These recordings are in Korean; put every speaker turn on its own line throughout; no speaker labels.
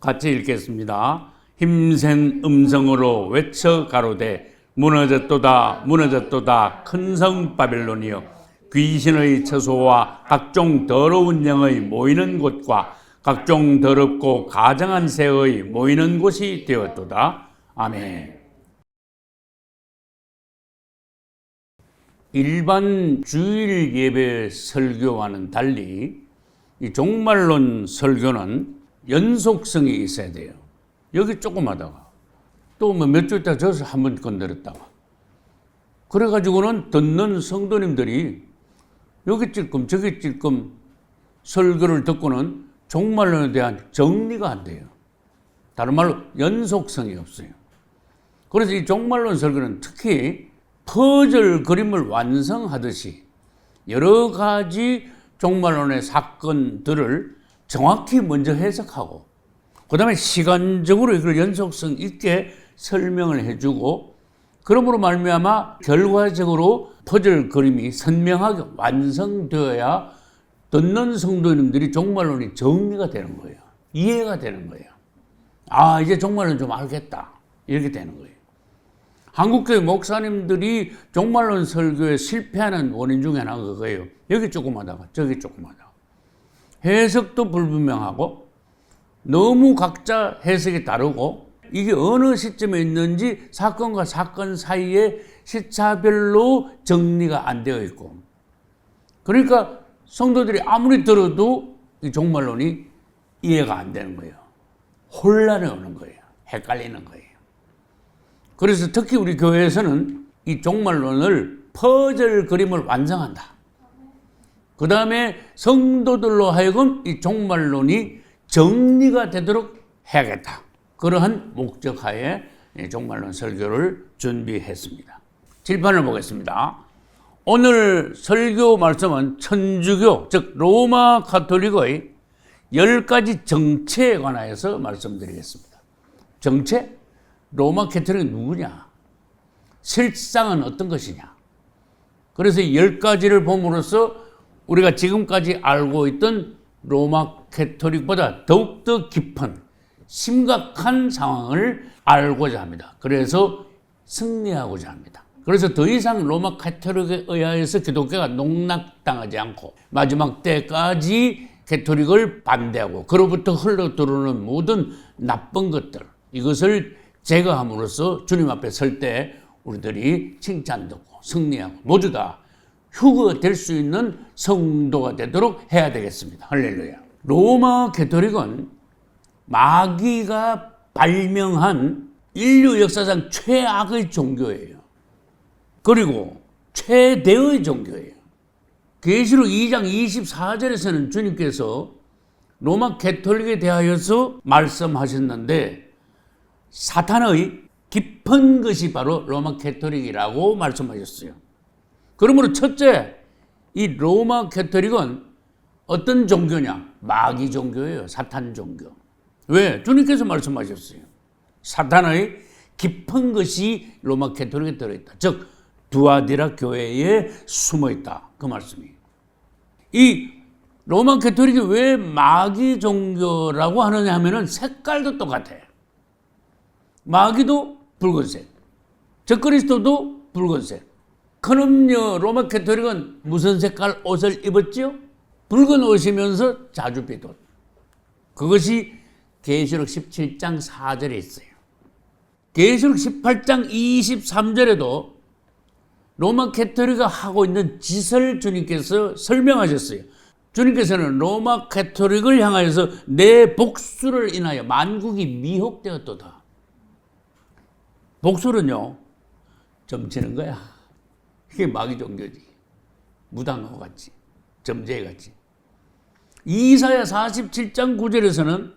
같이 읽겠습니다. 힘센 음성으로 외쳐 가로되 무너졌도다 무너졌도다 큰 성 바벨론이여, 귀신의 처소와 각종 더러운 영의 모이는 곳과 각종 더럽고 가증한 새의 모이는 곳이 되었도다. 아멘. 일반 주일 예배 설교와는 달리 이 종말론 설교는 연속성이 있어야 돼요. 여기 조금 하다가 또 몇 주 있다가 저기서 한 번 건드렸다가, 그래가지고는 듣는 성도님들이 여기 찔끔 저기 찔끔 설교를 듣고는 종말론에 대한 정리가 안 돼요. 다른 말로 연속성이 없어요. 그래서 이 종말론 설교는 특히 퍼즐 그림을 완성하듯이 여러 가지 종말론의 사건들을 정확히 먼저 해석하고, 그 다음에 시간적으로 이걸 연속성 있게 설명을 해주고, 그러므로 말미암아 결과적으로 퍼즐 그림이 선명하게 완성되어야 듣는 성도님들이 종말론이 정리가 되는 거예요. 이해가 되는 거예요. 아, 이제 종말론 좀 알겠다, 이렇게 되는 거예요. 한국교회 목사님들이 종말론 설교에 실패하는 원인 중에 하나가 그거예요. 여기 조금 하다가 저기 조금 하다가 해석도 불분명하고 너무 각자 해석이 다르고, 이게 어느 시점에 있는지 사건과 사건 사이에 시차별로 정리가 안 되어 있고, 그러니까 성도들이 아무리 들어도 이 종말론이 이해가 안 되는 거예요. 혼란이 오는 거예요. 헷갈리는 거예요. 그래서 특히 우리 교회에서는 이 종말론을 퍼즐 그림을 완성한다. 그 다음에 성도들로 하여금 이 종말론이 정리가 되도록 해야겠다. 그러한 목적하에 종말론 설교를 준비했습니다. 칠판을 보겠습니다. 오늘 설교 말씀은 천주교, 즉 로마 가톨릭의 10가지 정체에 관하여서 말씀드리겠습니다. 정체? 로마 가톨릭은 누구냐? 실상은 어떤 것이냐? 그래서 10가지를 봄으로써 우리가 지금까지 알고 있던 로마 가톨릭보다 더욱더 깊은 심각한 상황을 알고자 합니다. 그래서 승리하고자 합니다. 그래서 더 이상 로마 가톨릭에 의하여서 기독교가 농락당하지 않고 마지막 때까지 가톨릭을 반대하고 그로부터 흘러들어오는 모든 나쁜 것들, 이것을 제거함으로써 주님 앞에 설 때 우리들이 칭찬 듣고 승리하고 모두 다 휴거 될 수 있는 성도가 되도록 해야 되겠습니다. 할렐루야. 로마 가톨릭은 마귀가 발명한 인류 역사상 최악의 종교예요. 그리고 최대의 종교예요. 계시록 2장 24절에서는 주님께서 로마 가톨릭에 대하여서 말씀하셨는데, 사탄의 깊은 것이 바로 로마 가톨릭이라고 말씀하셨어요. 그러므로 첫째, 이 로마 가톨릭은 어떤 종교냐? 마귀 종교예요. 사탄 종교. 왜? 주님께서 말씀하셨어요. 사탄의 깊은 것이 로마 가톨릭에 들어있다. 즉 두아디라 교회에 숨어있다. 그 말씀이에요. 이 로마 가톨릭이 왜 마귀 종교라고 하느냐 하면은 색깔도 똑같아요. 마귀도 붉은색, 적그리스도도 붉은색. 그럼요, 로마 가톨릭은 무슨 색깔 옷을 입었죠? 붉은 옷이면서 자주빛 옷. 그것이 계시록 17장 4절에 있어요. 계시록 18장 23절에도 로마 가톨릭이 하고 있는 짓을 주님께서 설명하셨어요. 주님께서는 로마 가톨릭을 향하여서 내 복수를 인하여 만국이 미혹되었도다. 복수는요, 점치는 거야. 이게 마귀 종교지. 무당하고 같이, 점쟁이 같이. 이사야 47장 9절에서는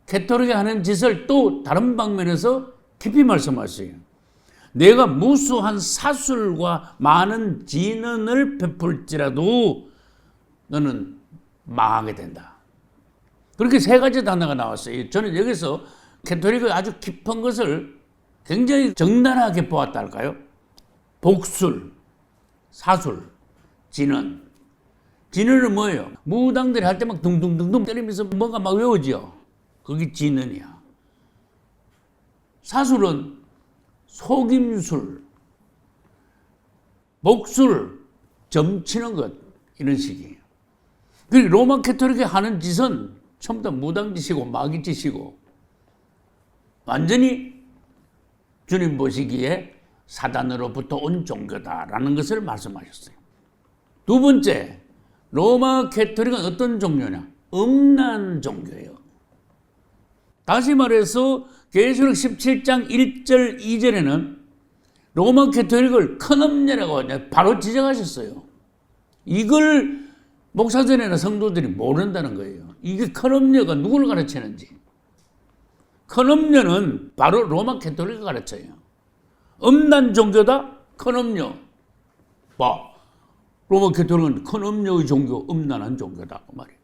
가톨릭이 하는 짓을 또 다른 방면에서 깊이 말씀하세요. 내가 무수한 사술과 많은 진언을 베풀지라도 너는 망하게 된다. 그렇게 세 가지 단어가 나왔어요. 저는 여기서 가톨릭의 아주 깊은 것을 굉장히 적나라하게 보았다 할까요? 복술, 사술, 진언. 진언은 뭐예요? 무당들이 할 때 막 둥둥둥둥 때리면서 뭔가 막 외우죠. 그게 진언이야. 사술은 속임술, 목술, 점치는 것 이런 식이에요. 그리고 로마 캐토릭이 하는 짓은 전부 다 무당짓이고 마귀짓이고 완전히 주님 보시기에 사단으로부터 온 종교다라는 것을 말씀하셨어요. 두 번째, 로마 캐토릭은 어떤 종교냐? 음란 종교예요. 다시 말해서 계시록 17장 1절 2절에는 로마 캐토릭을 큰 음녀라고 바로 지적하셨어요. 이걸 목사전에는 성도들이 모른다는 거예요. 이게 큰 음녀가 누구를 가르치는지. 큰 음녀는 바로 로마 캐토릭을 가르쳐요. 음란 종교다? 큰 음녀. 로마 캐토릭은 큰 음녀의 종교, 음란한 종교다. 그 말이에요.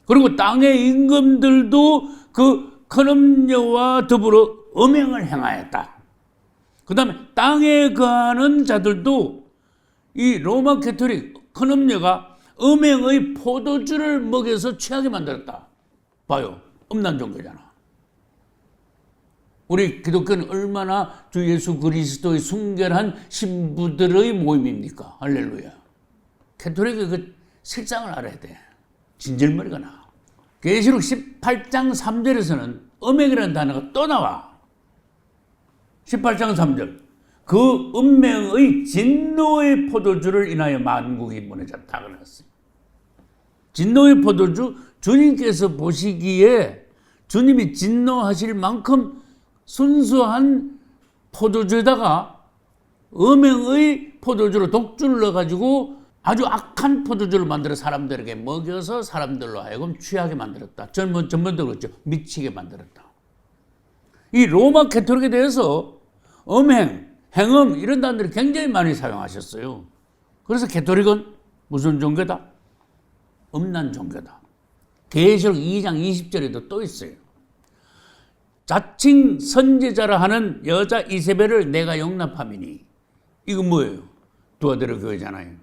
그리고 땅의 임금들도 그 큰 음녀와 더불어 음행을 행하였다. 그 다음에 땅에 거하는 자들도 이 로마 캐토릭 큰 음녀가 음행의 포도주를 먹여서 취하게 만들었다. 봐요. 음란 종교잖아. 우리 기독교는 얼마나 주 예수 그리스도의 순결한 신부들의 모임입니까? 할렐루야. 캐토릭의 그 실상을 알아야 돼. 진절머리가 나. 계시록 18장 3절에서는 음행이라는 단어가 또 나와. 18장 3절. 그 운명의 진노의 포도주를 인하여 만국이 무너졌다 그랬어요. 진노의 포도주, 주님께서 보시기에 주님이 진노하실 만큼 순수한 포도주에다가 음행의 포도주로 독주를 넣어가지고 아주 악한 포도주를 만들어 사람들에게 먹여서 사람들로 하여금 취하게 만들었다. 전번도 그랬죠. 미치게 만들었다. 이 로마 캐토릭에 대해서 음행, 행음 이런 단어를 굉장히 많이 사용하셨어요. 그래서 캐토릭은 무슨 종교다? 음란 종교다. 계시록 2장 20절에도 또 있어요. 자칭 선지자라 하는 여자 이세벨을 내가 용납함이니. 이거 뭐예요? 두아데로 교회잖아요.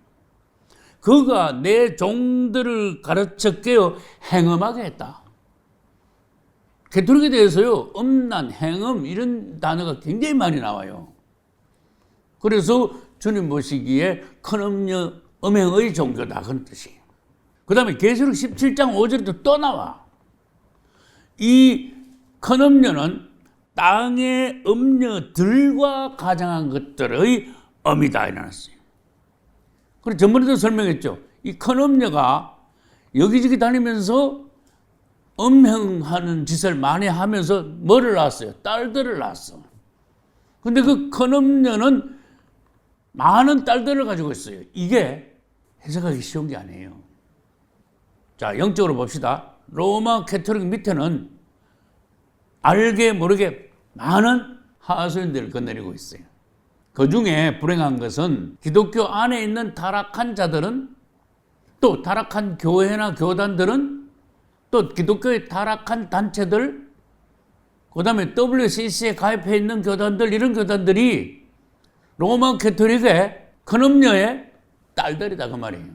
그가 내 종들을 가르쳐 깨어 행음하게 했다. 캐토릭에 대해서요, 음란, 행음 이런 단어가 굉장히 많이 나와요. 그래서 주님 보시기에 큰 음녀, 음행의 종교다 그런 뜻이에요. 그 다음에 계시록 17장 5절에도 또 나와. 이 큰 음녀는 땅의 음녀들과 가장한 것들의 음이다 이랬어요. 그래서 전번에도 설명했죠. 이 큰 음녀가 여기저기 다니면서 음행하는 짓을 많이 하면서 뭐를 낳았어요? 딸들을 낳았어. 근데 그 큰 음녀는 많은 딸들을 가지고 있어요. 이게 해석하기 쉬운 게 아니에요. 자, 영적으로 봅시다. 로마 캐토릭 밑에는 알게 모르게 많은 하수인들을 거느리고 있어요. 그 중에 불행한 것은 기독교 안에 있는 타락한 자들은 또 타락한 교회나 교단들은 또 기독교의 타락한 단체들 그 다음에 WCC에 가입해 있는 교단들 이런 교단들이 로마 캐토릭의 큰 음녀의 딸들이다 그 말이에요.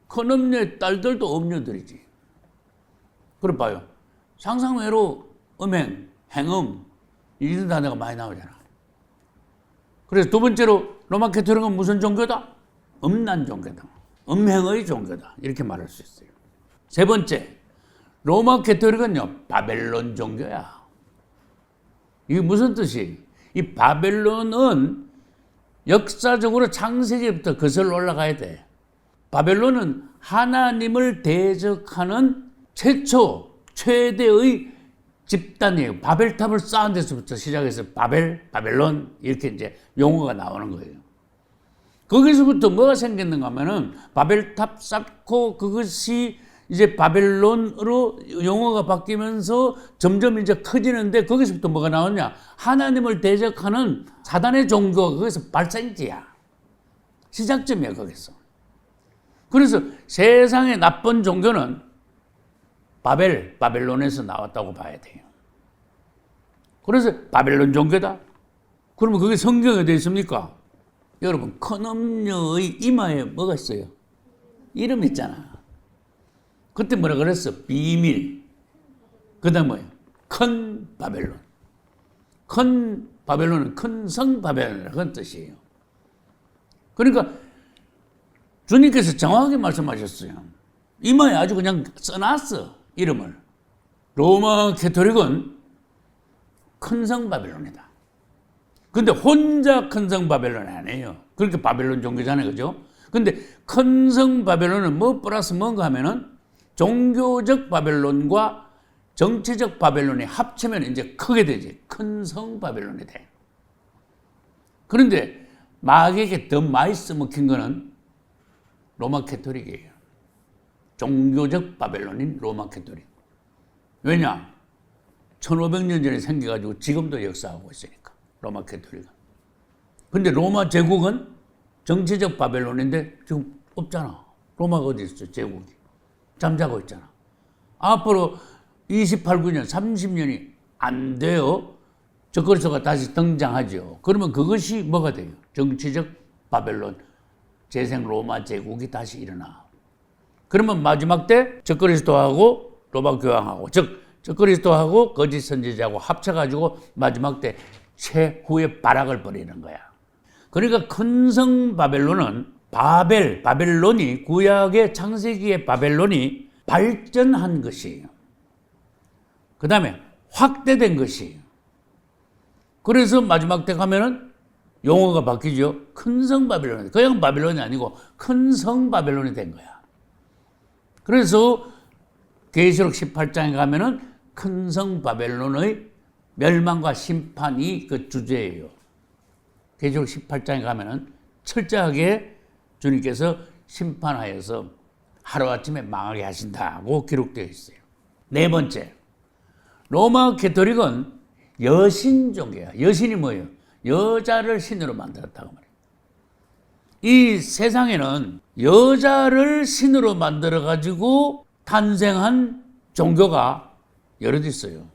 큰 음녀의 딸들도 음녀들이지. 그래 봐요. 상상외로 음행, 행음 이런 단어가 많이 나오잖아. 그래서 두 번째로 로마 캐토릭은 무슨 종교다? 음란 종교다. 음행의 종교다. 이렇게 말할 수 있어요. 세 번째, 로마 캐토릭은요, 바벨론 종교야. 이게 무슨 뜻이? 이 바벨론은 역사적으로 창세기부터 거슬러 올라가야 돼. 바벨론은 하나님을 대적하는 최대의 집단이에요. 바벨탑을 쌓은 데서부터 시작해서 바벨론 이렇게 이제 용어가 나오는 거예요. 거기서부터 뭐가 생겼는가 하면은 바벨탑 쌓고 그것이 이제 바벨론으로 용어가 바뀌면서 점점 이제 커지는데 거기서부터 뭐가 나오냐? 하나님을 대적하는 사단의 종교가 거기서 발생지야. 시작점이야, 거기서. 그래서 세상의 나쁜 종교는 바벨론에서 나왔다고 봐야 돼요. 그래서 바벨론 종교다. 그러면 그게 성경에 되어 있습니까? 여러분, 큰 음녀의 이마에 뭐가 있어요? 이름 있잖아. 그때 뭐라 그랬어? 비밀. 그 다음 뭐예요? 큰 바벨론. 큰 바벨론은 큰 성 바벨론이라는 그런 뜻이에요. 그러니까 주님께서 정확하게 말씀하셨어요. 이마에 아주 그냥 써놨어, 이름을. 로마 가톨릭은 큰 성 바벨론이다. 근데 혼자 큰 성 바벨론이 아니에요. 그렇게 바벨론 종교잖아요, 그죠? 근데 큰 성 바벨론은 뭐 플러스 뭔가 하면은 종교적 바벨론과 정치적 바벨론이 합치면 이제 크게 되지. 큰 성 바벨론이 돼. 그런데 마귀에게 더 많이 써먹힌 거는 로마 가톨릭이에요. 종교적 바벨론인 로마 가톨릭. 왜냐? 1500년 전에 생겨가지고 지금도 역사하고 있으니까. 로마 가톨릭은. 근데 로마 제국은 정치적 바벨론인데 지금 없잖아. 로마가 어디 있어, 제국이. 잠자고 있잖아. 앞으로 28~9년, 30년이 안 돼요. 적그리스도가 다시 등장하죠. 그러면 그것이 뭐가 돼요? 정치적 바벨론, 재생 로마 제국이 다시 일어나. 그러면 마지막 때 적그리스도하고 로마 교황하고, 즉 적그리스도하고 거짓 선지자하고 합쳐가지고 마지막 때 최후의 발악을 벌이는 거야. 그러니까 큰 성 바벨론은 바벨론이 구약의 창세기의 바벨론이 발전한 것이에요. 그 다음에 확대된 것이에요. 그래서 마지막 때 가면은 용어가 바뀌죠. 큰 성 바벨론. 그냥 바벨론이 아니고 큰 성 바벨론이 된 거야. 그래서 계시록 18장에 가면은 큰 성 바벨론의 멸망과 심판이 그 주제예요. 계시록 18장에 가면은 철저하게 주님께서 심판하여서 하루아침에 망하게 하신다고 기록되어 있어요. 네 번째, 로마 가톨릭은 여신 종교야. 여신이 뭐예요? 여자를 신으로 만들었다고 말해요. 이 세상에는 여자를 신으로 만들어가지고 탄생한 종교가 여럿 있어요.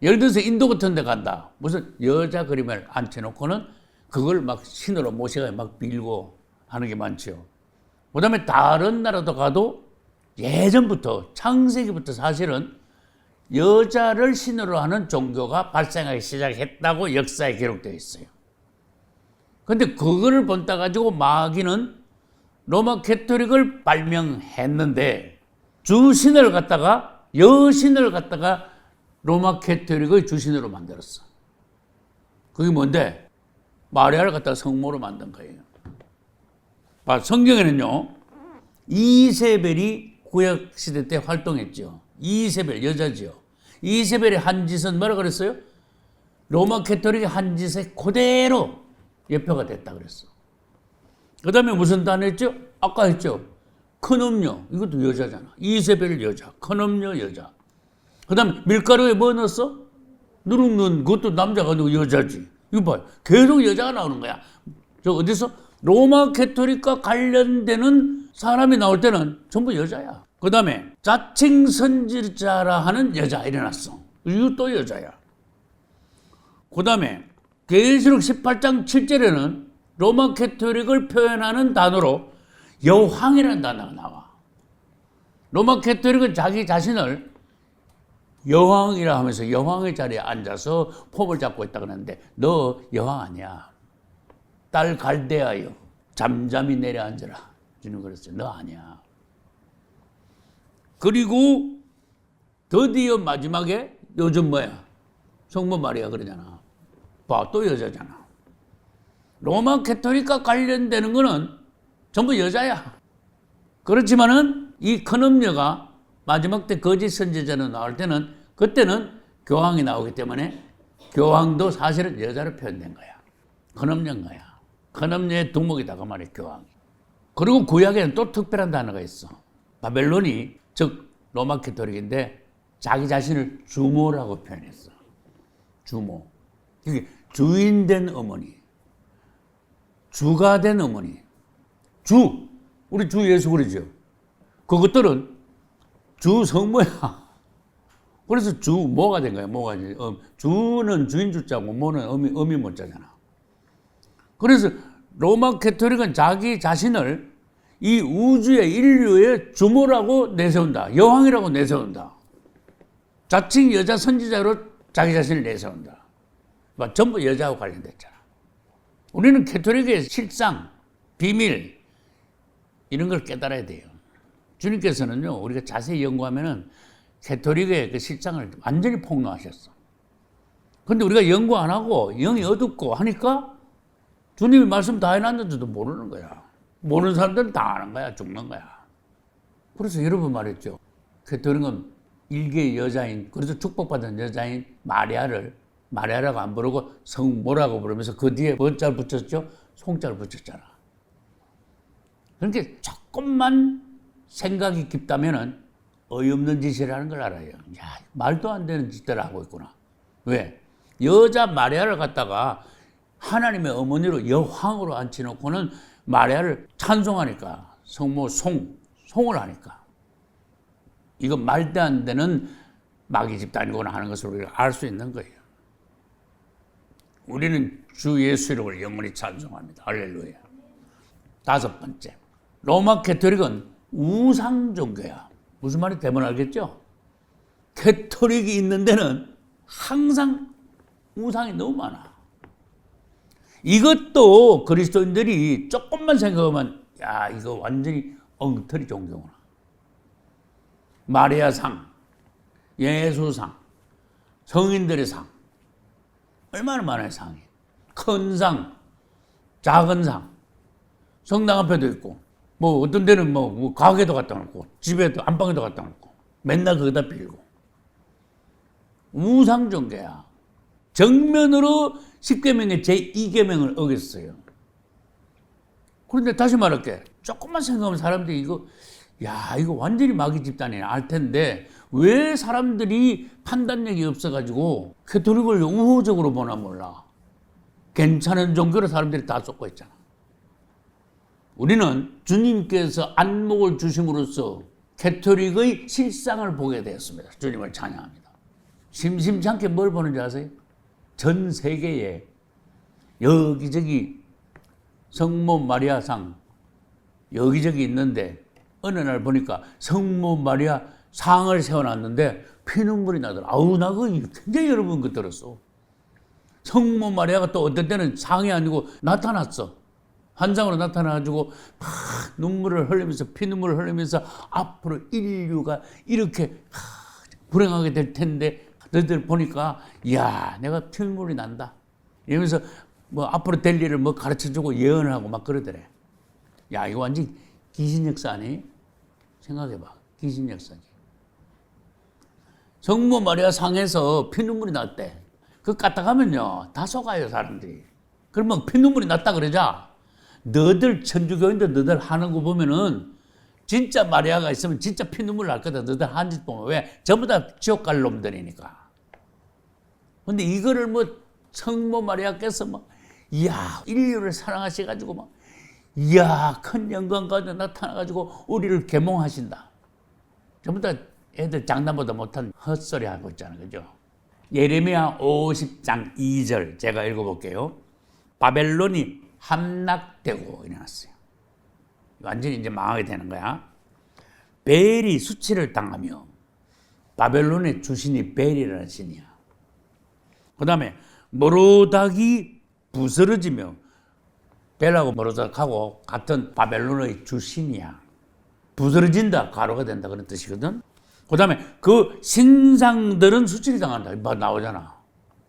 예를 들어서 인도 같은 데 간다. 무슨 여자 그림을 앉혀놓고는 그걸 막 신으로 모셔가 막 빌고 하는 게 많죠. 그 다음에 다른 나라도 가도 예전부터, 창세기부터 사실은 여자를 신으로 하는 종교가 발생하기 시작했다고 역사에 기록되어 있어요. 근데 그거를 본따 가지고 마귀는 로마 가톨릭을 발명했는데 주신을 갖다가, 여신을 갖다가 로마 가톨릭의 주신으로 만들었어. 그게 뭔데? 마리아를 갖다가 성모로 만든 거예요. 성경에는요, 이세벨이 구약시대 때 활동했죠. 이세벨, 여자지요. 이세벨의 한 짓은 뭐라 그랬어요? 로마 가톨릭의 한 짓에 그대로 예표가 됐다 그랬어. 그 다음에 무슨 단어 했죠? 아까 했죠. 큰 음료, 이것도 여자잖아. 이세벨 여자, 큰 음료 여자. 그 다음에 밀가루에 뭐 넣었어? 누룩는 그것도 남자가 아니고 여자지. 이거 봐요. 계속 여자가 나오는 거야. 저 어디서? 로마 가톨릭과 관련되는 사람이 나올 때는 전부 여자야. 그 다음에 자칭 선지자라 하는 여자 일어났어. 이것도 여자야. 그 다음에 계시록 18장 7절에는 로마 가톨릭을 표현하는 단어로 여왕이라는 단어가 나와. 로마 가톨릭은 자기 자신을 여왕이라 하면서 여왕의 자리에 앉아서 폼을 잡고 있다 그러는데 너 여왕 아니야. 딸 갈대아여 잠잠히 내려앉으라. 주님 그랬어요. 너 아니야. 그리고 드디어 마지막에 요즘 뭐야? 성모 마리아 그러잖아. 봐, 또 여자잖아. 로마 가톨릭과 관련되는 거는 전부 여자야. 그렇지만은 이 큰 음녀가 마지막 때 거짓 선지자로 나올 때는 그때는 교황이 나오기 때문에 교황도 사실은 여자로 표현된 거야. 큰 음녀인 거야. 큰 음녀의 두목이다가 말이야, 교황이. 그리고 구약에는 또 특별한 단어가 있어. 바벨론이, 즉 로마 가톨릭인데 자기 자신을 주모라고 표현했어. 주모. 이게 주인된 어머니, 주가 된 어머니, 주, 우리 주 예수 그러죠. 그것들은 주 성모야. 그래서 주모가 된 거야. 모가 주는 주인 주자고 모는 어미 모자잖아. 그래서 로마 가톨릭은 자기 자신을 이 우주의 인류의 주모라고 내세운다. 여왕이라고 내세운다. 자칭 여자 선지자로 자기 자신을 내세운다. 전부 여자하고 관련됐잖아. 우리는 캐톨릭의 실상, 비밀 이런 걸 깨달아야 돼요. 주님께서는요, 우리가 자세히 연구하면은 캐톨릭의 그 실상을 완전히 폭로하셨어. 근데 우리가 연구 안 하고 영이 어둡고 하니까 주님이 말씀 다 해놨는데도 모르는 거야. 모르는 사람들은 다 아는 거야. 죽는 거야. 그래서 여러 번 말했죠. 캐톨릭은 일개의 여자인, 그래서 축복받은 여자인 마리아라고 안 부르고 성모라고 부르면서 그 뒤에 뭐자를 붙였죠? 송자를 붙였잖아. 그러니까 조금만 생각이 깊다면은 어이없는 짓이라는 걸 알아요. 야, 말도 안 되는 짓들을 하고 있구나. 왜? 여자 마리아를 갖다가 하나님의 어머니로 여황으로 앉혀놓고는 마리아를 찬송하니까 성모 송을 하니까 이건 말도 안 되는 마귀 집단이구나 하는 것을 우리가 알 수 있는 거예요. 우리는 주 예수 이름을 영원히 찬송합니다. 할렐루야. 다섯 번째, 로마 캐톨릭은 우상 종교야. 무슨 말인지 대부분 알겠죠? 캐톨릭이 있는 데는 항상 우상이 너무 많아. 이것도 그리스도인들이 조금만 생각하면 야, 이거 완전히 엉터리 종교구나. 마리아상, 예수상, 성인들의 상, 얼마나 많아요. 상이. 큰 상, 작은 상, 성당 앞에도 있고, 뭐 어떤 데는 뭐 가게도 갖다 놓고, 집에도 안방에도 갖다 놓고, 맨날 거기다 빌고. 우상 종교야. 정면으로 10계명의 제2계명을 어겼어요. 그런데 다시 말할게. 조금만 생각하면 사람들이 이거 완전히 마귀 집단이야 알 텐데 왜 사람들이 판단력이 없어가지고 캐톨릭을 우호적으로 보나 몰라. 괜찮은 종교로 사람들이 다 쏟고 있잖아. 우리는 주님께서 안목을 주심으로써 캐톨릭의 실상을 보게 되었습니다. 주님을 찬양합니다. 심심치 않게 뭘 보는지 아세요? 전 세계에 여기저기 성모 마리아상 여기저기 있는데 어느 날 보니까 성모 마리아 상을 세워놨는데 피눈물이 나더라. 아우, 나 그거 굉장히 여러 번 그 들었어. 성모 마리아가 또 어떤 때는 상이 아니고 나타났어. 환상으로 나타나가지고 막 눈물을 흘리면서 피눈물을 흘리면서 앞으로 인류가 이렇게 불행하게 될 텐데 너희들 보니까 이야, 내가 피눈물이 난다 이러면서 뭐 앞으로 될 일을 뭐 가르쳐주고 예언을 하고 막 그러더래. 야, 이거 완전 귀신 역사 아니? 생각해봐. 귀신 역사지. 성모 마리아 상에서 피눈물이 났대. 그거 까딱하면요 다 속아요 사람들이. 그러면 피눈물이 났다 그러자 너들 천주교인들 너들 하는 거 보면은 진짜 마리아가 있으면 진짜 피눈물 날 거다. 너들 하는 짓 보면. 왜? 전부 다 지옥 갈 놈들이니까. 근데 이거를 뭐 성모 마리아께서 막 이야, 인류를 사랑하셔가지고 막 이야, 큰 영광 가지고 나타나가지고 우리를 계몽하신다. 전부 다 애들 장난보다 못한 헛소리 하고 있잖아요. 그죠? 예레미야 50장 2절 제가 읽어볼게요. 바벨론이 함락되고 일어났어요. 완전히 이제 망하게 되는 거야. 벨이 수치를 당하며 바벨론의 주신이 벨이라는 신이야. 그 다음에 모로닥이 부스러지며 벨하고 모로닥하고 같은 바벨론의 주신이야. 부스러진다, 가루가 된다 그런 뜻이거든. 그 다음에 그 신상들은 수치를 당한다. 나오잖아.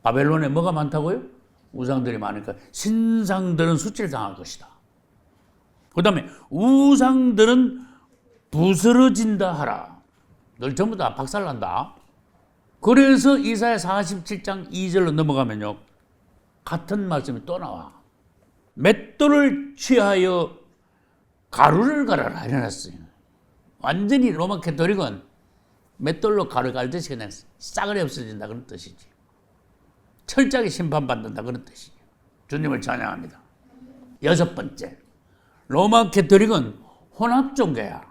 바벨론에 뭐가 많다고요? 우상들이 많으니까 신상들은 수치를 당할 것이다. 그 다음에 우상들은 부스러진다 하라. 널 전부 다 박살난다. 그래서 이사야 47장 2절로 넘어가면요 같은 말씀이 또 나와. 맷돌을 취하여 가루를 갈아라 이래놨어요. 완전히 로마 캐톨릭은 맷돌로 가루 갈듯이 그냥 싸그리 없어진다 그런 뜻이지. 철저하게 심판받는다 그런 뜻이죠. 주님을 찬양합니다. 여섯 번째, 로마 캐톨릭은 혼합 종교야.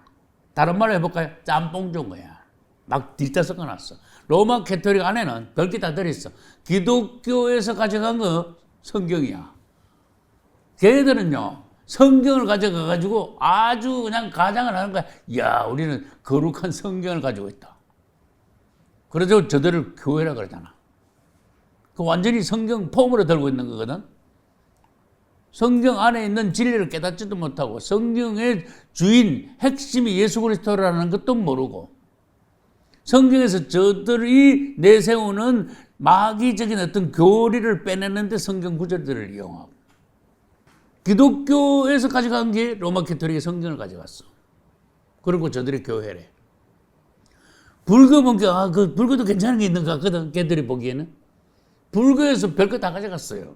다른 말로 해볼까요? 짬뽕 종교야. 막 뒤따 섞어놨어. 로마 캐톨릭 안에는 별게 다 들어있어. 기독교에서 가져간 거 성경이야. 걔네들은요 성경을 가져가가지고 아주 그냥 가장을 하는 거야. 이야, 우리는 거룩한 성경을 가지고 있다. 그래서 저들을 교회라 그러잖아. 그 완전히 성경 폼으로 들고 있는 거거든. 성경 안에 있는 진리를 깨닫지도 못하고 성경의 주인, 핵심이 예수 그리스도라는 것도 모르고 성경에서 저들이 내세우는 마귀적인 어떤 교리를 빼내는데 성경 구절들을 이용하고 기독교에서 가져간 게 로마 캐토릭의 성경을 가져갔어. 그리고 저들이 교회래. 불교 본게 그 불교도 괜찮은 게 있는 것 같거든. 걔들이 보기에는. 불교에서 별거 다 가져갔어요.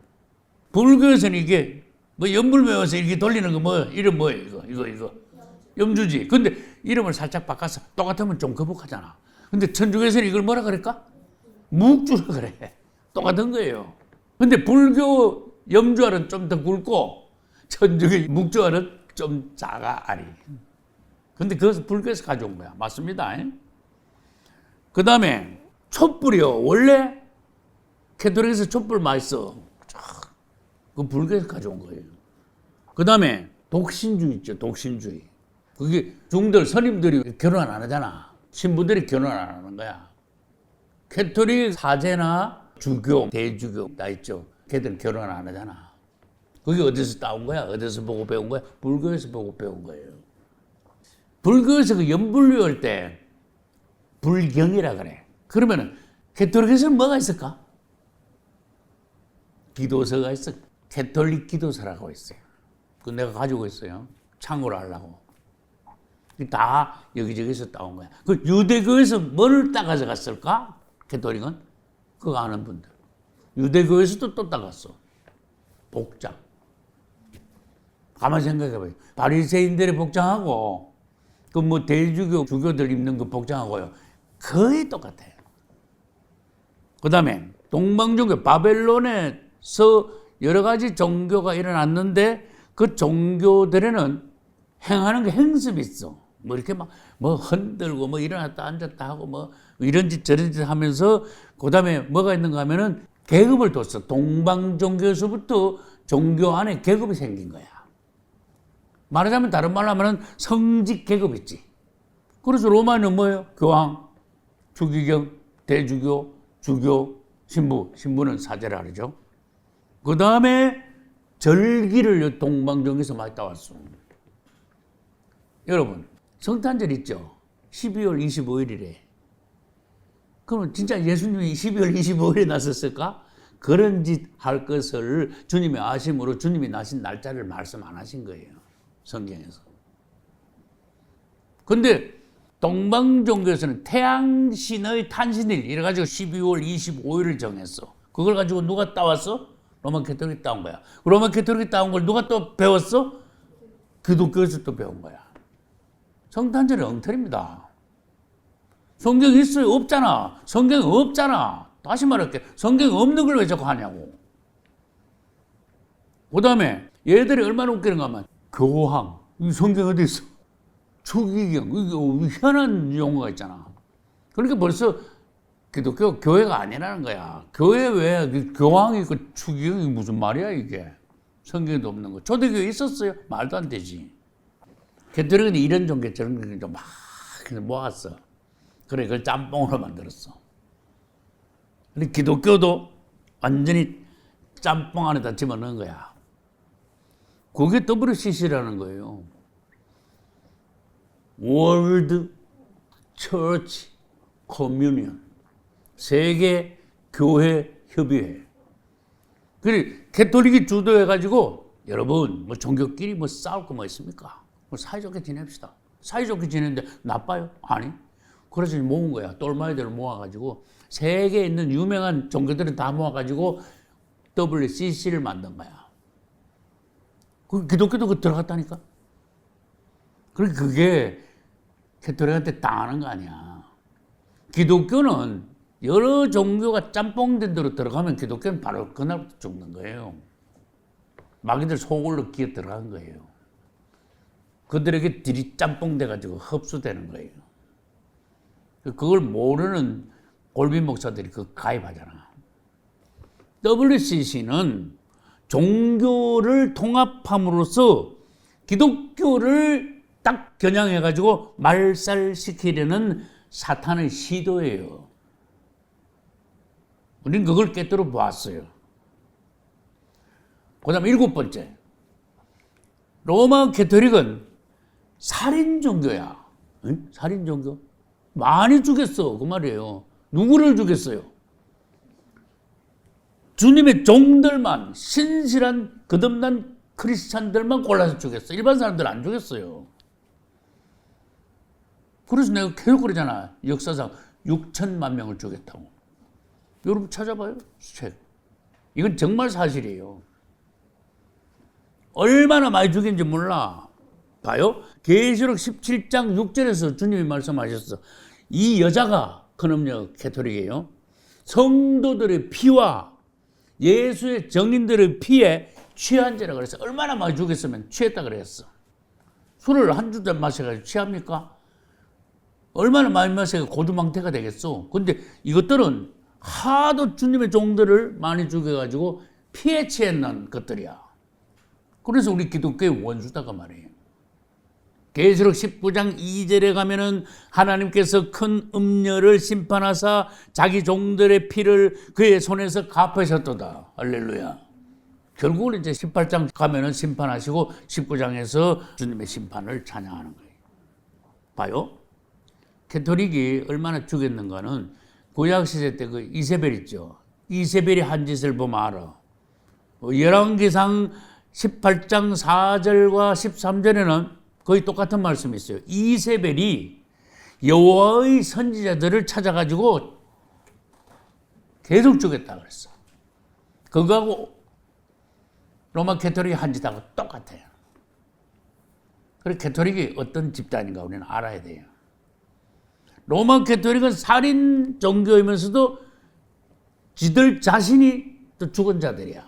불교에서는 이게 뭐 연불 외워서 이렇게 돌리는 거 뭐 이름 뭐예요? 이거 염주지. 근데 이름을 살짝 바꿔서 똑같으면 좀 거북하잖아. 근데 천주교에서는 이걸 뭐라 그럴까? 묵주라 그래. 똑같은 거예요. 근데 불교 염주알은 좀 더 굵고 천주교 묵주알은 좀 작아 알이. 근데 그것을 불교에서 가져온 거야. 맞습니다. 그 다음에 촛불이요. 원래 캐톨릭에서 촛불 많이 써. 그 불교에서 가져온 거예요. 그 다음에 독신주의 있죠. 독신주의. 그게 중들 스님들이 결혼 안 하잖아. 신부들이 결혼 안 하는 거야. 캐톨릭 사제나 주교, 대주교 다 있죠. 걔들은 결혼 안 하잖아. 그게 어디서 따온 거야? 어디서 보고 배운 거야? 불교에서 보고 배운 거예요. 불교에서 그 연불교 할 때 불경이라 그래. 그러면은 캐톨릭에서는 뭐가 있을까? 기도서가 있어. 캐톨릭 기도서라고 있어요. 그 내가 가지고 있어요. 참고를 하려고. 다 여기저기서 따온 거야. 그 유대교에서 뭘 따가져 갔을까? 캐톨릭은? 그거 아는 분들. 유대교에서도 또 따갔어. 복장. 가만히 생각해봐요. 바리새인들의 복장하고 그 뭐 대주교 주교들 입는 그 복장하고요. 거의 똑같아요. 그 다음에 동방종교 바벨론에서 여러 가지 종교가 일어났는데 그 종교들에는 행하는 게 행습이 있어. 뭐 이렇게 막 뭐 흔들고 뭐 일어났다 앉았다 하고 뭐 이런 짓 저런 짓 하면서 그 다음에 뭐가 있는가 하면은 계급을 뒀어. 동방종교에서부터 종교 안에 계급이 생긴 거야. 말하자면 다른 말로 하면은 성직 계급 있지. 그래서 로마는 뭐예요? 교황, 추기경, 대주교, 주교, 신부. 신부는 사제라 그러죠. 그 다음에 절기를 동방종교에서 많이 따왔어. 여러분, 성탄절 있죠? 12월 25일이래. 그러면 진짜 예수님이 12월 25일에 나섰을까? 그런 짓 할 것을 주님의 아심으로 주님이 나신 날짜를 말씀 안 하신 거예요. 성경에서. 근데 동방종교에서는 태양신의 탄신일 이래가지고 12월 25일을 정했어. 그걸 가지고 누가 따왔어? 로마 캐톨릭이 따온 거야. 로마 캐톨릭이 따온 걸 누가 또 배웠어? 기독교에서 또 배운 거야. 성탄절이 엉터리입니다. 성경 있어요? 없잖아. 성경 없잖아. 다시 말할게. 성경 없는 걸 왜 자꾸 하냐고. 그 다음에 얘들이 얼마나 웃기는가 하면 교황. 이 성경 어디 있어? 추기경. 이게 희한한 용어가 있잖아. 그러니까 벌써 기독교 교회가 아니라는 거야. 교회 왜 교황이 있고 추기경이 무슨 말이야 이게. 성경에도 없는 거. 초대교회 있었어요? 말도 안 되지. 캐톨릭은 이런 종교 저런 종교 막 모았어. 그래 그걸 짬뽕으로 만들었어. 근데 기독교도 완전히 짬뽕 안에다 집어넣은 거야. 그게 WCC라는 거예요. World Church Communion. 세계 교회 협의회. 그래 캐톨릭이 주도해가지고 여러분 뭐 종교끼리 뭐 싸울 거 뭐 있습니까? 뭐 사이좋게 지냅시다. 사이좋게 지내는데 나빠요? 아니. 그래서 모은 거야. 똘마이들을 모아가지고 세계에 있는 유명한 종교들을 다 모아가지고 WCC를 만든 거야. 그 기독교도 그 들어갔다니까. 그게 캐톨릭한테 당하는 거 아니야. 기독교는 여러 종교가 짬뽕된 대로 들어가면 기독교는 바로 그날부터 죽는 거예요. 마귀들 속으로 기어 들어간 거예요. 그들에게 들이 짬뽕 돼가지고 흡수되는 거예요. 그걸 모르는 골빈 목사들이 그 가입하잖아. WCC는 종교를 통합함으로써 기독교를 딱 겨냥해가지고 말살시키려는 사탄의 시도예요. 우리는 그걸 깨뜨려 보았어요. 그 다음 7번째. 로마 가톨릭은 살인 종교야. 응? 살인 종교? 많이 죽였어. 그 말이에요. 누구를 죽였어요? 주님의 종들만, 신실한 거듭난 크리스찬들만 골라서 죽였어. 일반 사람들 안 죽였어요. 그래서 내가 계속 그러잖아. 역사상 6천만 명을 죽였다고. 여러분 찾아봐요. 책. 이건 정말 사실이에요. 얼마나 많이 죽인지 몰라. 봐요. 계시록 17장 6절에서 주님이 말씀하셨어. 이 여자가 큰음녀 가톨릭이에요. 성도들의 피와 예수의 정인들의 피에 취한 자라 그랬어. 얼마나 많이 죽였으면 취했다 그랬어. 술을 한 주도 마셔가지고 취합니까? 얼마나 많이 마셔서 고두망태가 되겠어. 근데 이것들은 하도 주님의 종들을 많이 죽여가지고 피에 취했는 것들이야. 그래서 우리 기독교의 원수다가 말이에요. 계시록 19장 2절에 가면은 하나님께서 큰 음녀를 심판하사 자기 종들의 피를 그의 손에서 갚으셨도다. 할렐루야. 결국은 이제 18장 가면은 심판하시고 19장에서 주님의 심판을 찬양하는 거예요. 봐요. 가톨릭이 얼마나 죽였는가는 구약시대 때 그 이세벨 있죠. 이세벨이 한 짓을 보면 알아. 열왕기상 18장 4절과 13절에는 거의 똑같은 말씀이 있어요. 이세벨이 여호와의 선지자들을 찾아가지고 계속 죽였다 그랬어. 그거하고 로마 가톨릭이 한 짓하고 똑같아요. 그래서 가톨릭이 어떤 집단인가 우리는 알아야 돼요. 로마 가톨릭은 살인 종교이면서도 지들 자신이 또 죽은 자들이야.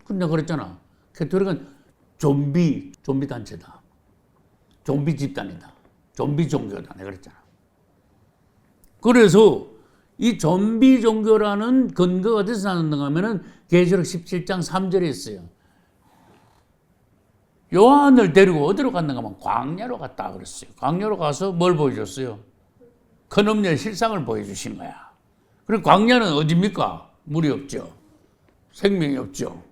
근데 그랬잖아. 가톨릭은 좀비 단체다. 좀비 집단이다. 좀비 종교다. 내가 그랬잖아. 그래서 이 좀비 종교라는 근거가 어디서 나는가 하면은 계시록 17장 3절에 있어요. 요한을 데리고 어디로 갔는가 하면 광야로 갔다 그랬어요. 광야로 가서 뭘 보여줬어요? 큰 음녀의 실상을 보여주신 거야. 그리고 광야는 어디입니까? 물이 없죠. 생명이 없죠.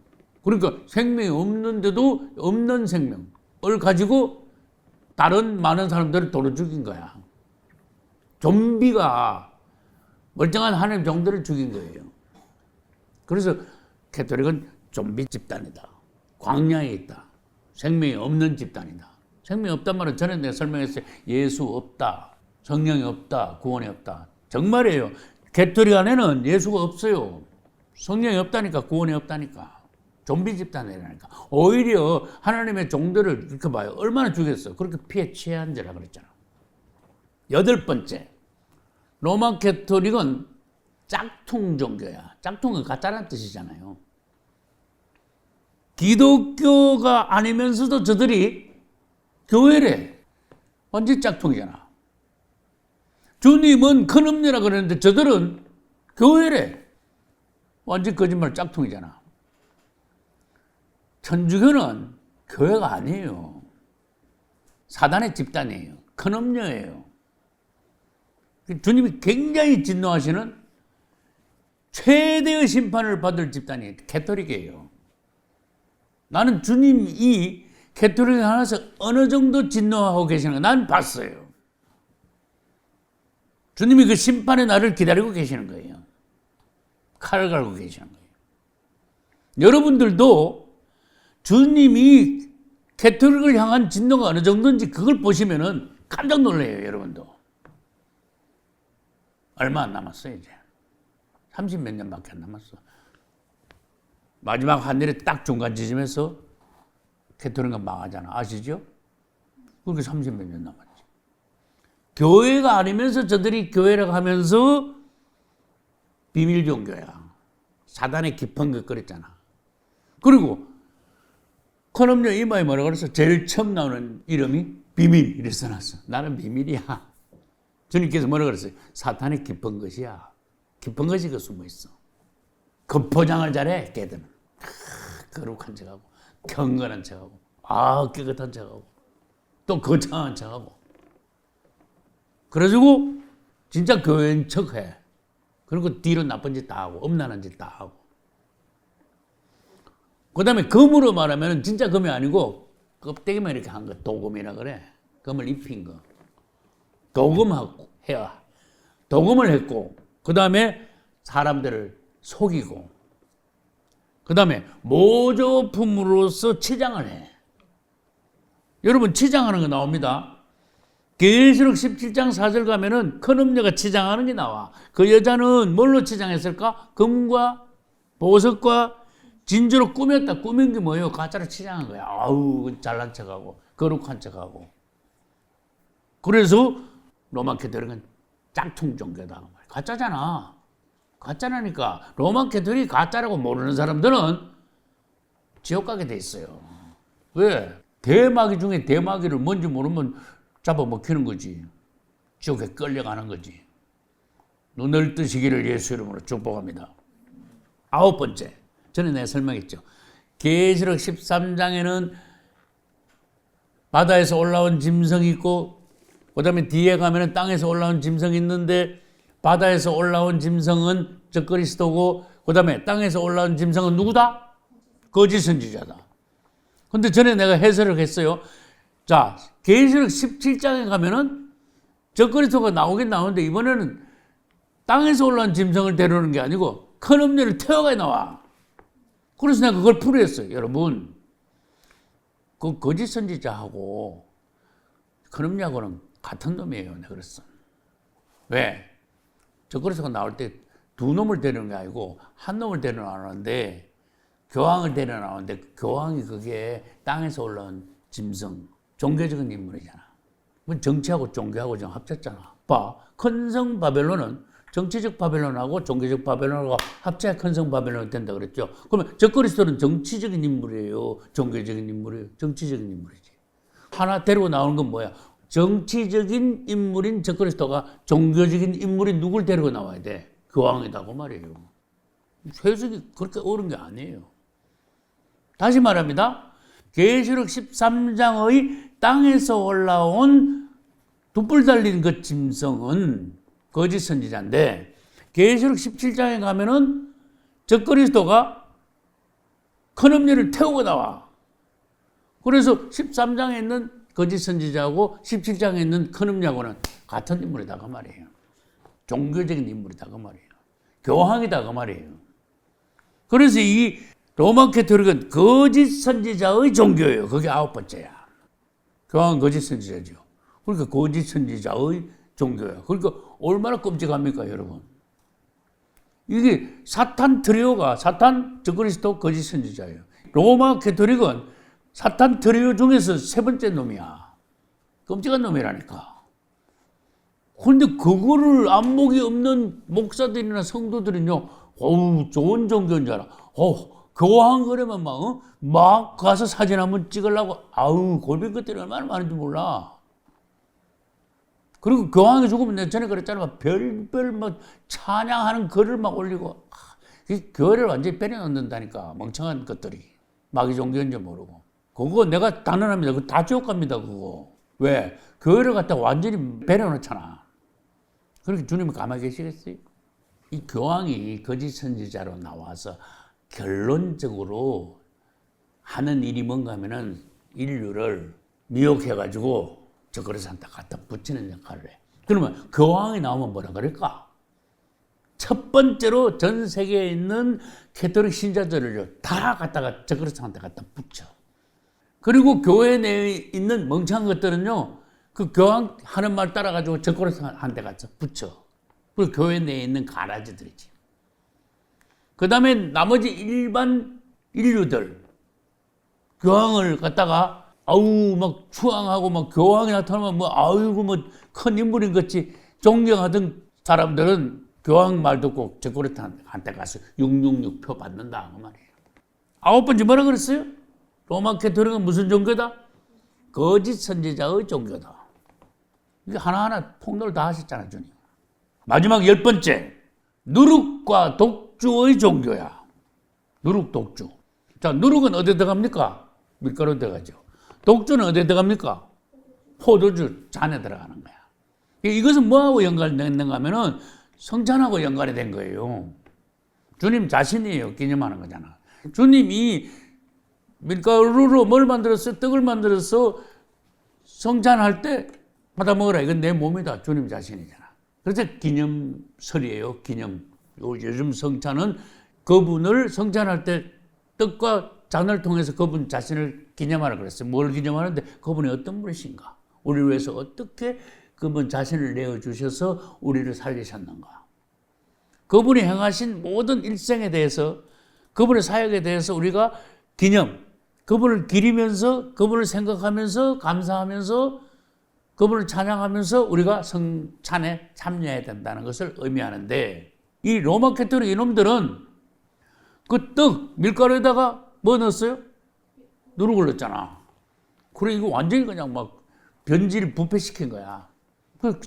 그러니까 생명이 없는데도 없는 생명을 가지고 다른 많은 사람들을 도로 죽인 거야. 좀비가 멀쩡한 하나님 종들을 죽인 거예요. 그래서 가톨릭은 좀비 집단이다. 광야에 있다. 생명이 없는 집단이다. 생명이 없단 말은 전에 내가 설명했어요. 예수 없다. 성령이 없다. 구원이 없다. 정말이에요. 가톨릭 안에는 예수가 없어요. 성령이 없다니까. 구원이 없다니까. 좀비 집단이라니까. 오히려 하나님의 종들을 이렇게 봐요. 얼마나 죽였어. 그렇게 피해 취한 자라 그랬잖아. 8번째. 로마 가톨릭은 짝퉁 종교야. 짝퉁은 가짜라는 뜻이잖아요. 기독교가 아니면서도 저들이 교회래. 완전 짝퉁이잖아. 주님은 큰 음녀라 그랬는데 저들은 교회래. 완전 거짓말 짝퉁이잖아. 천주교는 교회가 아니에요. 사단의 집단이에요. 큰 음녀예요. 주님이 굉장히 진노하시는 최대의 심판을 받을 집단이 가톨릭이에요. 나는 주님이 가톨릭에 하나서 어느 정도 진노하고 계시는 거 난 봤어요. 주님이 그 심판의 날을 기다리고 계시는 거예요. 칼을 갈고 계시는 거예요. 여러분들도 주님이 가톨릭을 향한 진노가 어느 정도인지 그걸 보시면은 깜짝 놀라요, 여러분도. 얼마 안 남았어요, 이제. 30몇 년밖에 안 남았어. 마지막 하늘에 딱 중간 지점에서 가톨릭은 망하잖아. 아시죠? 그렇게 30몇 년 남았지. 교회가 아니면서 저들이 교회라고 하면서 비밀 종교야. 사단의 깊은 것 그랬잖아. 그리고 큰 음녀 이마에 뭐라 그래서 제일 처음 나오는 이름이 비밀 이래 써놨어. 나는 비밀이야. 주님께서 뭐라 그랬어요? 사탄의 깊은 것이야. 깊은 것이 그 숨어 있어. 그 포장을 잘해, 걔들은. 거룩한 척하고, 경건한 척하고, 깨끗한 척하고, 또 거창한 척하고. 그래가지고 진짜 교회인 척해. 그리고 뒤로 나쁜 짓 다 하고 음란한 짓 다 하고. 그 다음에 금으로 말하면 진짜 금이 아니고 껍데기만 이렇게 한 거 도금이라 그래. 금을 입힌 거. 도금하고 해야. 도금을 했고 그 다음에 사람들을 속이고 그 다음에 모조품으로서 치장을 해. 여러분 치장하는 거 나옵니다. 계시록 17장 4절 가면은 큰 음녀가 치장하는 게 나와. 그 여자는 뭘로 치장했을까? 금과 보석과 진주로 꾸몄다. 꾸민 게 뭐예요? 가짜로 치장한 거야. 아우 잘난 척하고 거룩한 척하고. 그래서 로마 캐토릭은 짝퉁 종교다. 가짜잖아. 가짜라니까. 로마 캐토릭이 가짜라고 모르는 사람들은 지옥 가게 돼 있어요. 왜? 대마귀 중에 대마귀를 뭔지 모르면 잡아먹히는 거지. 지옥에 끌려가는 거지. 눈을 뜨시기를 예수 이름으로 축복합니다. 9번째. 전에 내가 설명했죠. 계시록 13장에는 바다에서 올라온 짐승이 있고 그 다음에 뒤에 가면은 땅에서 올라온 짐승이 있는데 바다에서 올라온 짐승은 저 그리스도고 그 다음에 땅에서 올라온 짐승은 누구다? 거짓 선지자다. 근데 전에 내가 해설을 했어요. 자, 계시록 17장에 가면은 저 그리스도가 나오긴 나오는데 이번에는 땅에서 올라온 짐승을 데려오는 게 아니고 큰 음녀를 태워가 나와. 그래서 내가 그걸 풀이했어요. 여러분, 그 거짓 선지자하고 큰 음녀하고는 같은 놈이에요. 내가 그랬어. 왜? 저 그리스도가 나올 때 두 놈을 데려오는 게 아니고 한 놈을 데려나오는데 교황을 데려나오는데 교황이 그게 땅에서 올라온 짐승, 종교적인 인물이잖아. 정치하고 종교하고 좀 합쳤잖아. 봐, 큰 성 바벨론은 정치적 바벨론하고 종교적 바벨론하고 합쳐야 큰 성 바벨론이 된다 그랬죠. 그러면 저 그리스도는 정치적인 인물이에요? 종교적인 인물이에요? 정치적인 인물이지. 하나 데리고 나오는 건 뭐야? 정치적인 인물인 저 그리스도가 종교적인 인물인 누굴 데리고 나와야 돼? 교황이다고 말이에요. 해석이 그렇게 어려운 게 아니에요. 다시 말합니다. 계시록 13장의 땅에서 올라온 돛불 달린 그 짐승은 거짓 선지자인데 계시록 17장에 가면은 저 그리스도가 큰 음녀를 태우고 나와. 그래서 13장에 있는 거짓 선지자하고 17장에 있는 큰 음녀하고는 같은 인물이다 그 말이에요. 종교적인 인물이다 그 말이에요. 교황이다 그 말이에요. 그래서 이 로마 캐토릭은 거짓 선지자의 종교예요. 그게 9번째야. 교황은 거짓 선지자죠. 그러니까 거짓 선지자의 종교예요. 그러니까 얼마나 끔찍합니까, 여러분? 이게 사탄 트리오가 사탄, 저 그리스도, 거짓 선지자예요. 로마 캐토릭은 사탄 트리오 중에서 세 번째 놈이야. 끔찍한 놈이라니까. 그런데 그거를 안목이 없는 목사들이나 성도들은요, 어우, 좋은 종교인 줄 알아. 교황 그러면 막 가서 사진 한번 찍으려고, 아우, 골빈 것들이 얼마나 많은지 몰라. 그리고 교황이 죽으면 내가 전에 그랬잖아. 별별 막 찬양하는 글을 막 올리고, 교회를 완전히 빼내놓는다니까. 멍청한 것들이. 마귀 종교인지 모르고. 그거 내가 단언합니다. 그거 다 지옥 갑니다, 그거. 왜? 교회를 갖다가 완전히 빼내놓잖아. 그렇게 주님은 가만히 계시겠어요? 이 교황이 거짓 선지자로 나와서 결론적으로 하는 일이 뭔가 하면은 인류를 미혹해가지고 저 그리스도한테 갖다 붙이는 역할을 해. 그러면 교황이 나오면 뭐라 그럴까? 첫 번째로 전 세계에 있는 캐토릭 신자들을 다 갖다가 저 그리스도한테 갖다 붙여. 그리고 교회 내에 있는 멍청한 것들은요, 그 교황 하는 말 따라가지고 저 그리스도한테 갖다 붙여. 그리고 교회 내에 있는 가라지들이지. 그 다음에 나머지 일반 인류들, 교황을 갖다가, 아우, 막 추앙하고, 막 교황이 나타나면 아이고, 큰 인물인 것이 존경하던 사람들은 교황 말 듣고 저 그리스도한테 가서 666표 받는다. 그 말이에요. 9번째 뭐라 그랬어요? 로마 캐토릭은 무슨 종교다? 거짓 선지자의 종교다. 이게 하나하나 폭로를 다 하셨잖아요, 주님. 마지막 10번째, 누룩과 독주의 종교야. 누룩, 독주. 자, 누룩은 어디에 들어갑니까? 밀가루 들어가죠. 독주는 어디에 들어갑니까? 포도주 잔에 들어가는 거야. 이것은 뭐하고 연관되어 있는가 하면은 성찬하고 연관이 된 거예요. 주님 자신이에요. 기념하는 거잖아. 주님이 밀가루로 뭘 만들었어? 떡을 만들어서 성찬할 때 받아 먹으라. 이건 내 몸이다. 주님 자신이잖아. 그래서 기념설이에요. 기념. 요즘 성찬은 그분을 성찬할 때 떡과 잔을 통해서 그분 자신을 기념하라 그랬어요. 뭘 기념하는데 그분이 어떤 분이신가? 우리를 위해서 어떻게 그분 자신을 내어주셔서 우리를 살리셨는가? 그분이 행하신 모든 일생에 대해서 그분의 사역에 대해서 우리가 기념, 그분을 기리면서 그분을 생각하면서 감사하면서 그분을 찬양하면서 우리가 성찬에 참여해야 된다는 것을 의미하는데 이 로마 가톨릭 이놈들은 그 떡, 밀가루에다가 뭐 넣었어요? 누룩을 넣었잖아. 그래 이거 완전히 그냥 막 변질 부패시킨 거야.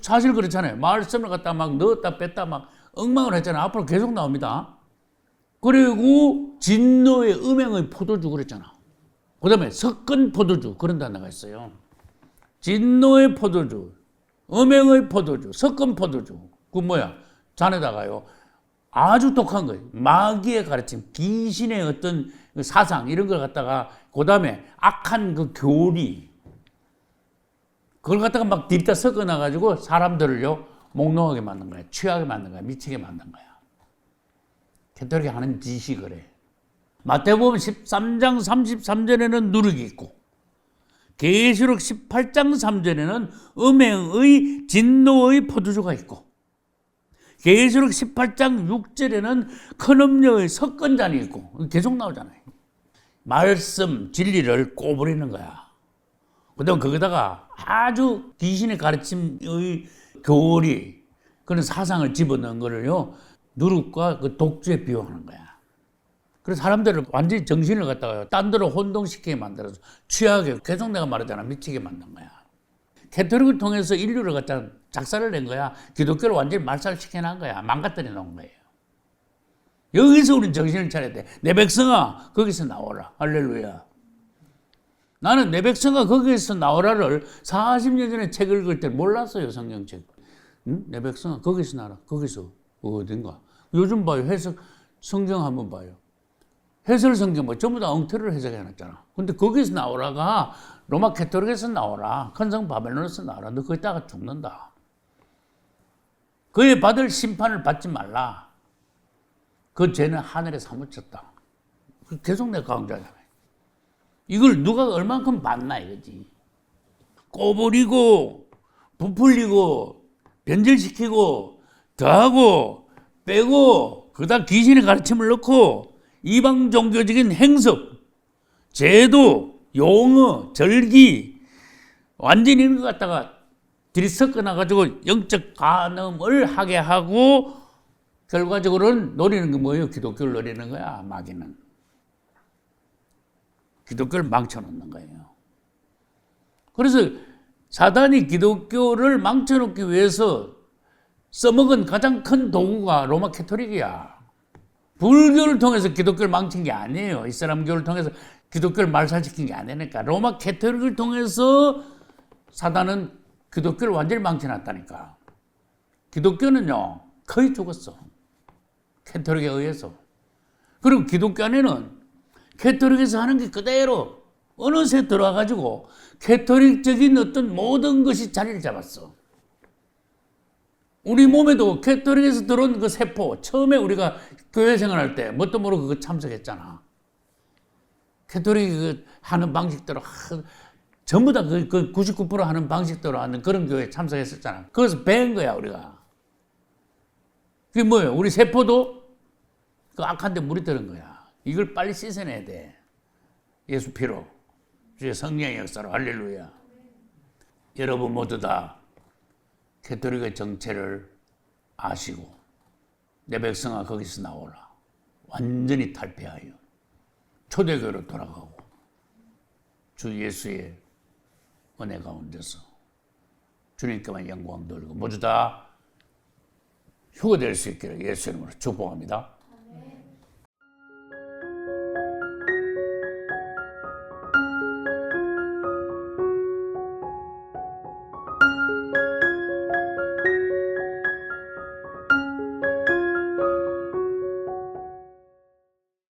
사실 그렇잖아요. 말씀을 갖다 막 넣었다 뺐다 막 엉망을 했잖아. 앞으로 계속 나옵니다. 그리고 진노의 음행의 포도주 그랬잖아. 그 다음에 섞은 포도주 그런 단어가 있어요. 진노의 포도주, 음행의 포도주, 섞은 포도주. 그 뭐야? 잔에다가요. 아주 독한 거예요. 마귀의 가르침, 귀신의 어떤 사상 이런 걸 갖다가 그 다음에 악한 그 교리 그걸 갖다가 막 뒤집다 섞어놔가지고 사람들을요 몽롱하게 만든 거야. 취하게 만든 거야. 미치게 만든 거야. 가톨릭이 하는 짓이 그래. 마태복음 13장 33절에는 누룩이 있고 계시록 18장 3절에는 음행의 진노의 포도주가 있고 계시록 18장 6절에는 큰 음료의 섞은 잔이 있고 계속 나오잖아요. 말씀 진리를 꼬부리는 거야. 그다음 거기다가 아주 귀신의 가르침의 교리 그런 사상을 집어넣은 거를요 누룩과 그 독주에 비유하는 거야. 그래서 사람들을 완전히 정신을 갖다가 딴 데로 혼동시키게 만들어서 취하게 계속 내가 말하잖아 미치게 만든 거야. 가톨릭을 통해서 인류를 갖다 작사를 낸 거야. 기독교를 완전히 말살시켜 놓은 거야. 망가뜨려 놓은 거예요. 여기서 우리는 정신을 차려야 돼. 내 백성아 거기서 나오라. 할렐루야. 나는 내 백성아 거기서 나오라를 40년 전에 책 읽을 때 몰랐어요. 성경책. 응? 내 백성아 거기서 나라. 거기서 어딘가. 요즘 봐요. 해석 성경 한번 봐요. 해설 성경 뭐 전부 다 엉터리로 해석해 놨잖아. 근데 거기서 나오라가 로마 가톨릭에서 나오라. 큰 성 바벨론에서 나오라. 너 거기다가 죽는다. 그에 받을 심판을 받지 말라. 그 죄는 하늘에 사무쳤다. 계속 내가 강조하잖아요. 이걸 누가 얼만큼 받나 이거지. 꼬부리고 부풀리고 변질시키고 더하고 빼고 그다음 귀신의 가르침을 넣고 이방 종교적인 행석, 제도, 용어, 절기 완전히 이런 것 갖다가 들이섞어 놔가지고 영적 간음을 하게 하고 결과적으로는 노리는 게 뭐예요? 기독교를 노리는 거야. 마귀는. 기독교를 망쳐놓는 거예요. 그래서 사단이 기독교를 망쳐놓기 위해서 써먹은 가장 큰 도구가 로마 가톨릭이야. 불교를 통해서 기독교를 망친 게 아니에요. 이슬람교를 통해서 기독교를 말살시킨 게 아니니까. 로마 가톨릭을 통해서 사단은 기독교를 완전히 망쳐놨다니까. 기독교는요 거의 죽었어. 가톨릭에 의해서. 그리고 기독교 안에는 가톨릭에서 하는 게 그대로 어느새 들어와가지고 가톨릭적인 어떤 모든 것이 자리를 잡았어. 우리 몸에도 가톨릭에서 들어온 그 세포, 처음에 우리가 교회 생활할 때 뭣도 모르고 그거 참석했잖아. 가톨릭이 그 하는 방식대로 전부 다 그 99% 하는 방식대로 하는 그런 교회에 참석했었잖아. 그래서 배운 거야 우리가. 그게 뭐예요? 우리 세포도 그 악한 데 물이 들은 거야. 이걸 빨리 씻어내야 돼. 예수 피로. 주의 성령의 역사로. 할렐루야. 여러분 모두 다 가톨릭의 정체를 아시고 내 백성아 거기서 나오라. 완전히 탈피하여 초대교회로 돌아가고 주 예수의 은혜 가운데서 주님께만 영광 돌리고 모두 다 휴거될 수 있기를 예수 이름으로 축복합니다.